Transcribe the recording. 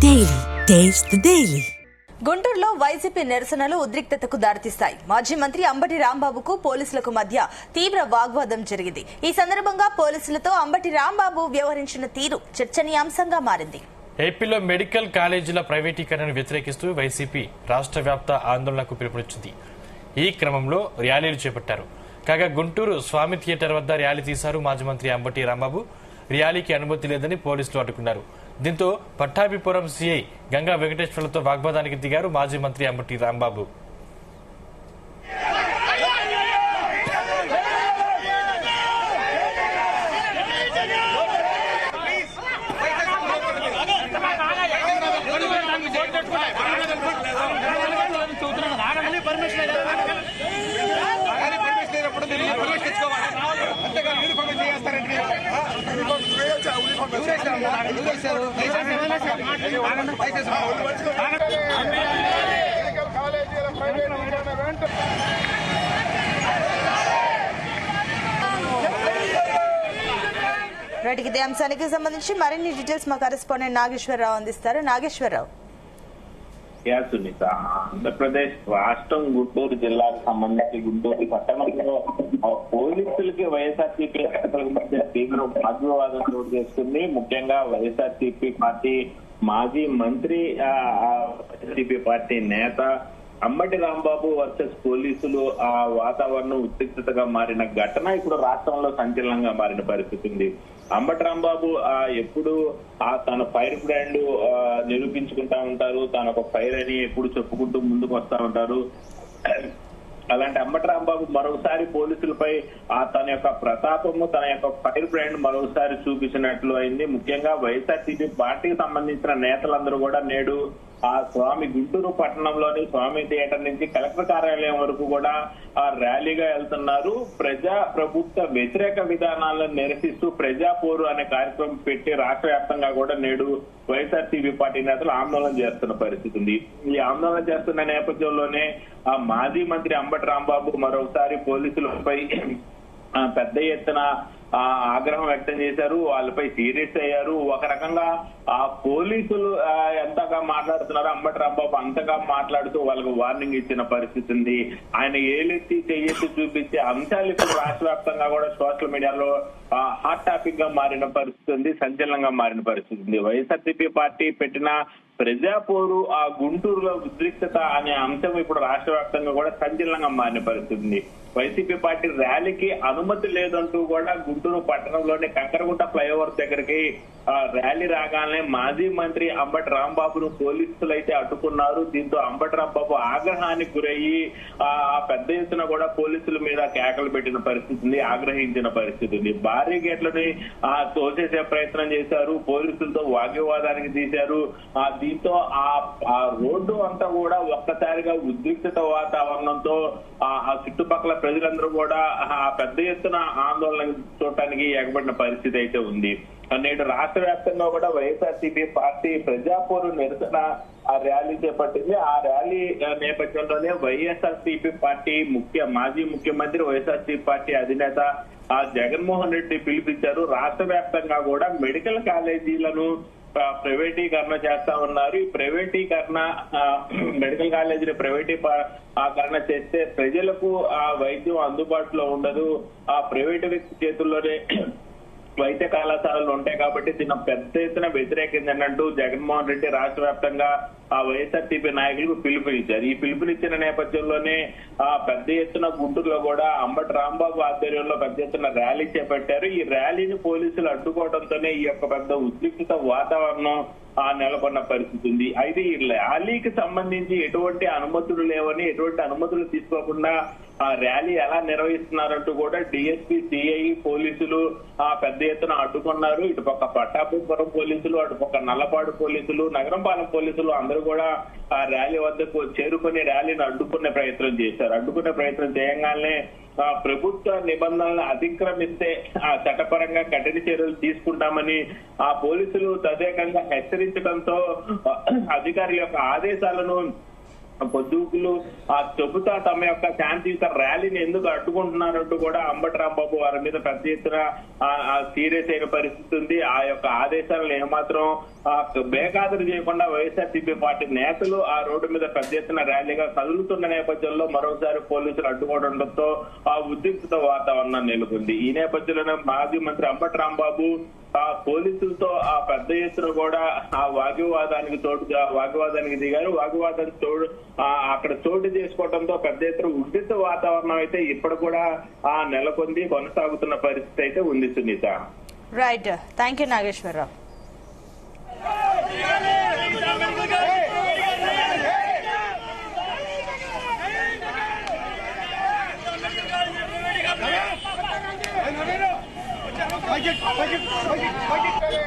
Daily taste the daily. గుంటూరులో YCP నిరసనలు ఉద్రిక్తతకు దారితీస్తాయి. మాజీ మంత్రి అంబటి రాంబాబుకు పోలీసులకు మధ్య తీవ్ర వాగ్వాదం జరిగింది. ఈ సందర్భంగా పోలీసులతో అంబటి రాంబాబు వ్యవహరించిన తీరు చర్చనీయాంశంగా మారింది. ఏపీలో మెడికల్ కాలేజీల ప్రైవేటీకరణను వ్యతిరేకిస్తూ వైసీపీ రాష్ట్ర వ్యాప్త ఆందోళనకు పిలుపునిచ్చింది. ఈ క్రమంలో ర్యాలీలు చేపట్టారు. కాగా గుంటూరు స్వామి థియేటర్ వద్ద ర్యాలీ తీశారు మాజీ మంత్రి అంబటి రాంబాబు. ర్యాలీకి అనుమతి లేదని పోలీసులు అడ్డుకున్నారు. దీంతో పట్టాభిపురం సీఐ గంగా వెంకటేశ్వర్లతో వాగ్వాదానికి దిగారు మాజీ మంత్రి అంబటి రాంబాబు. ఇదే అంశానికి సంబంధించి మరిన్ని డీటెయిల్స్ మా కరెస్పాండెంట్ నాగేశ్వరరావు అందిస్తారు. నాగేశ్వరరావు, సునీత, ఆంధ్రప్రదేశ్ రాష్ట్రం గుంటూరు జిల్లాకు సంబంధించి గుంటూరు పట్టణంలో పోలీసులకి వైఎస్ఆర్సీపీ నేతలకు మధ్య తీవ్ర వాగ్వివాదం చోటు చేసుకుంది. ముఖ్యంగా వైఎస్ఆర్సీపీ పార్టీ మాజీ మంత్రి వైఎస్ఆర్సీపీ పార్టీ నేత అంబటి రాంబాబు వర్సెస్ పోలీసులు ఆ వాతావరణం ఉద్రిక్తతగా మారిన ఘటన ఇప్పుడు రాష్ట్రంలో సంచలనంగా మారిన పరిస్థితి ఉంది. అంబటి రాంబాబు ఎప్పుడు తన ఫైర్ బ్రాండ్ నిరూపించుకుంటా ఉంటారు. తాను ఒక ఫైర్ అని ఎప్పుడు చెప్పుకుంటూ ముందుకు వస్తా ఉంటారు. అలాంటి అంబటి రాంబాబు మరోసారి పోలీసులపై తన యొక్క ప్రతాపము, తన యొక్క ఫైర్ బ్రాండ్ మరోసారి చూపించినట్లు అయింది. ముఖ్యంగా వైఎస్ఆర్సీపీ పార్టీకి సంబంధించిన నేతలందరూ కూడా నేడు స్వామి గుంటూరు పట్టణంలోని స్వామి థియేటర్ నుంచి కలెక్టర్ కార్యాలయం వరకు కూడా ర్యాలీగా వెళ్తున్నారు. ప్రజా ప్రభుత్వ వ్యతిరేక విధానాలను నిరసిస్తూ ప్రజా పోరు అనే కార్యక్రమం పెట్టి రాష్ట్ర వ్యాప్తంగా కూడా నేడు వైఎస్ఆర్సీపీ పార్టీ నేతలు ఆందోళన చేస్తున్న పరిస్థితి ఉంది. ఈ ఆందోళన చేస్తున్న నేపథ్యంలోనే మాజీ మంత్రి అంబటి రాంబాబు మరోసారి పోలీసులపై పెద్ద ఎత్తున ఆగ్రహం వ్యక్తం చేశారు. వాళ్ళపై సీరియస్ అయ్యారు. ఒక రకంగా పోలీసులు ఎంతగా మాట్లాడుతున్నారో అంబటి రాంబాబు అంతగా మాట్లాడుతూ వాళ్ళకు వార్నింగ్ ఇచ్చిన పరిస్థితి ఉంది. ఆయన ఏలెత్తి చెయ్యెత్తి చూపించే అంశాలు ఇప్పుడు రాష్ట్ర వ్యాప్తంగా కూడా సోషల్ మీడియాలో హాట్ టాపిక్ గా మారిన పరిస్థితి ఉంది, సంచలనంగా మారిన పరిస్థితి ఉంది. వైఎస్ఆర్సీపీ పార్టీ పెట్టిన ప్రజాపోరు గుంటూరులో ఉద్రిక్తత అనే అంశం ఇప్పుడు రాష్ట్ర వ్యాప్తంగా కూడా సంచలనంగా మారిన పరిస్థితి ఉంది. వైసీపీ పార్టీ ర్యాలీకి అనుమతి లేదంటూ కూడా గుంటూరు పట్టణంలోని కంకరగుట్ట ఫ్లైఓవర్ దగ్గరికి ర్యాలీ రాగానే మాజీ మంత్రి అంబటి రాంబాబును పోలీసులు అయితే అడ్డుకున్నారు. దీంతో అంబటి రాంబాబు ఆగ్రహానికి గురయ్యి పెద్ద ఎత్తున కూడా పోలీసుల మీద కేకలు పెట్టిన పరిస్థితి ఉంది, ఆగ్రహించిన పరిస్థితి ఉంది. భారీ గేట్లని తోసేసే ప్రయత్నం చేశారు, పోలీసులతో వాగ్వివాదానికి తీశారు. దీంతో ఆ రోడ్డు అంతా కూడా ఒక్కసారిగా ఉద్రిక్తత వాతావరణంతో ఆ చుట్టుపక్కల ప్రజలందరూ కూడా పెద్ద ఎత్తున ఆందోళన చూడటానికి ఎగబడిన పరిస్థితి అయితే ఉంది. నేడు రాష్ట్ర వ్యాప్తంగా కూడా వైఎస్ఆర్సీపీ పార్టీ ప్రజాపోరు నిరసన ర్యాలీ చేపట్టింది. ఆ ర్యాలీ నేపథ్యంలోనే వైఎస్ఆర్సీపీ పార్టీ మాజీ ముఖ్యమంత్రి వైఎస్ఆర్సీపీ పార్టీ అధినేత జగన్మోహన్ రెడ్డి పిలిపించారు. రాష్ట్ర వ్యాప్తంగా కూడా మెడికల్ కాలేజీలను ప్రైవేటీకరణ చేస్తా ఉన్నారు. ఈ ప్రైవేటీకరణ మెడికల్ కాలేజీని ప్రైవేటీకరణ చేస్తే ప్రజలకు వైద్యం అందుబాటులో ఉండదు. ప్రైవేటు వ్యక్తి చేతుల్లోనే వైద్య కళాశాలలు ఉంటాయి కాబట్టి దీన్ని పెద్ద ఎత్తున వ్యతిరేకించినట్టు జగన్మోహన్ రెడ్డి రాష్ట్ర వ్యాప్తంగా వైఎస్ఆర్సీపీ నాయకులకు పిలుపునిచ్చారు. ఈ పిలుపునిచ్చిన నేపథ్యంలోనే పెద్ద ఎత్తున గుంటూరులో కూడా అంబటి రాంబాబు ఆధ్వర్యంలో పెద్ద ఎత్తున ర్యాలీ చేపట్టారు. ఈ ర్యాలీని పోలీసులు అడ్డుకోవడంతోనే ఈ యొక్క పెద్ద ఉద్రిక్తత వాతావరణం నెలకొన్న పరిస్థితి ఉంది. అయితే ఈ ర్యాలీకి సంబంధించి ఎటువంటి అనుమతులు లేవని, ఎటువంటి అనుమతులు తీసుకోకుండా ర్యాలీ ఎలా నిర్వహిస్తున్నారంటూ కూడా డిఎస్పీ, సిఐ పోలీసులు పెద్ద ఎత్తున అడ్డుకున్నారు. ఇటుపక్క పట్టాభిపురం పోలీసులు, అటుపక్క నల్లపాడు పోలీసులు, నగరంపాలెం పోలీసులు అందరూ కూడా ఆ ర్యాలీ వద్దకు చేరుకుని ర్యాలీని అడ్డుకునే ప్రయత్నం చేశారు. అడ్డుకునే ప్రయత్నం చేయగానే ప్రభుత్వ నిబంధనలను అతిక్రమిస్తే చట్టపరంగా కఠిన చర్యలు తీసుకుంటామని పోలీసులు తదేకంగా హెచ్చరించడంతో అధికారుల యొక్క ఆదేశాలను పొద్దుకులు చెబుతా తమ యొక్క శాంతియుత ర్యాలీని ఎందుకు అడ్డుకుంటున్నారంటూ కూడా అంబటి రాంబాబు వారి మీద పెద్ద ఎత్తున సీరియస్ అయిన పరిస్థితి ఉంది. ఆ యొక్క ఆదేశాలను ఏమాత్రం బేఖాతరు చేయకుండా వైఎస్ఆర్సీపీ పార్టీ నేతలు ఆ రోడ్డు మీద పెద్ద ఎత్తున ర్యాలీగా కదులుతున్న నేపథ్యంలో మరోసారి పోలీసులు అడ్డుకోవడంతో ఆ ఉద్రిక్తత వాతావరణం నెలకొంది. ఈ నేపథ్యంలోనే మాజీ మంత్రి అంబటి రాంబాబు ఆ పోలీసులతో ఆ పెద్ద ఎత్తున కూడా ఆ వాగ్వాదానికి దిగారు. వాగ్వాదానికి అక్కడ చోటు చేసుకోవడంతో పెద్ద ఎత్తున ఉద్రిక్త వాతావరణం అయితే ఇప్పుడు కూడా నెలకొంది, కొనసాగుతున్న పరిస్థితి అయితే ఉంది Sunita. Right, thank you Nageswara Rao. Paket.